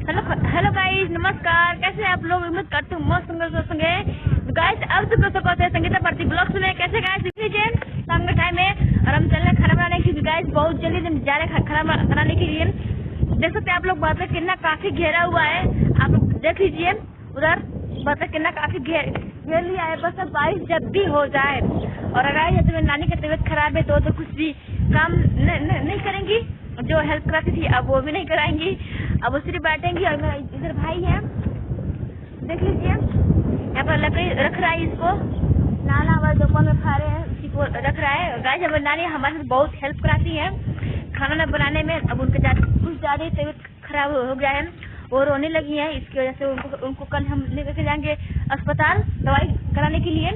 Hello hello guys, नमस्कार। कैसे हैं आप लोग? उम्मीद करते हूँ मस्त होंगे गाइस। अब तो कहते हैं संगीता पार्टी ब्लॉग्स में। कैसे गाइस देख लीजिए, शाम का टाइम है और हम चल रहे हैं खाना बनाने के लिए गाइस। बहुत जल्दी हम जा रहे हैं खाना बनाने के लिए। देख सकते हैं आप लोग बादल कितना काफी घेरा हुआ है। आप लोग देख लीजिए उधर बादल कितना काफी घेर लिया है। बस अब बारिश जब भी हो जाए और अगर तुम्हें नानी की तबीयत खराब है तो कुछ भी काम नहीं करेंगी। जो हेल्प कराती थी अब वो भी नहीं कराएंगी, अब वो सिर्फ बैठेंगी। और मेरा इधर भाई है, देख लीजिए यहाँ पर लकड़ी रख रहा है, इसको नाना वाला दुकान में खा रहे हैं, उसी को रख रहा है। गाइस हमारी नानी हमारे साथ बहुत हेल्प कराती है खाना बनाने में। अब उनके कुछ ज्यादा तबीयत खराब हो गया है, वो रोने लगी है। इसकी वजह से उनको कल हम लेकर जाएंगे अस्पताल दवाई कराने के लिए।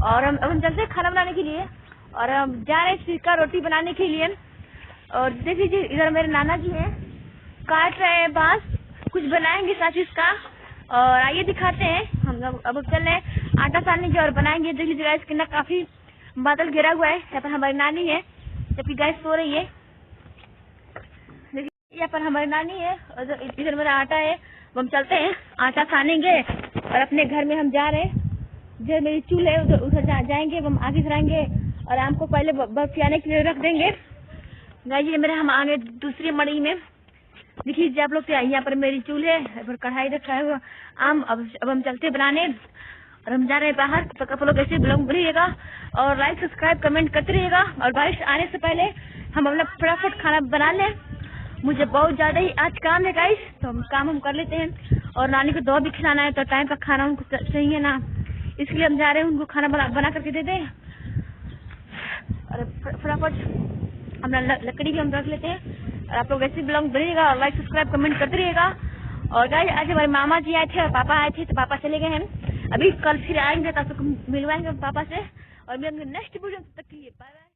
और अब हम चलते हैं खाना बनाने के लिए और हम जा रहे हैं सिरका रोटी बनाने के लिए। और देख लीजिए इधर मेरे नाना जी हैं, काट रहे हैं बांस, कुछ बनाएंगे साथ इसका। और आइए दिखाते हैं। हम अब चल रहे हैं आटा सानने की और बनाएंगे। देख लीजिए गाइस कितना काफी बादल घेरा हुआ है। यहाँ पर हमारी नानी है जबकि गाइस सो रही है। देखिए यहाँ पर हमारी नानी है और इधर मेरा आटा है। हम चलते हैं आटा सानेंगे और अपने घर में हम जा रहे हैं। जो मेरी चूल्हे है उधर जाएंगे, हम आगे कराएंगे और आम को पहले बर्फियाने के लिए रख देंगे। गाइस ये मेरे हम आगे दूसरी मड़ी में देखिए आप लोग, यहाँ पर मेरी चूल्हे पर कढ़ाई रखा है आम। अब हम चलते बनाने और हम जा रहे हैं बाहर। तो आप लोग ऐसे ब्लॉग बनाइएगा और लाइक सब्सक्राइब कमेंट करते रहिएगा। और बारिश आने से पहले हम अपना फटाफट खाना बना लें। मुझे बहुत ज्यादा ही आज काम है गाइस, तो हम काम कर लेते हैं। और नानी को दवा भी खिलाना है तो टाइम का खाना उनको चाहिए ना, इसलिए हम जा रहे हैं उनको खाना बना करके दे दें। और फटाफट अपना लकड़ी भी हम रख लेते हैं। और आप लोग ऐसे ब्लॉग बनाइएगा और लाइक सब्सक्राइब कमेंट करते रहिएगा। और गाइस आज हमारे मामा जी आए थे और पापा आए थे, तो पापा चले गए हैं। अभी कल फिर आएंगे तो आप लोग मिलवाएंगे पापा से और मिलेंगे नेक्स्ट वीडियो। तक के लिए बाय बाय।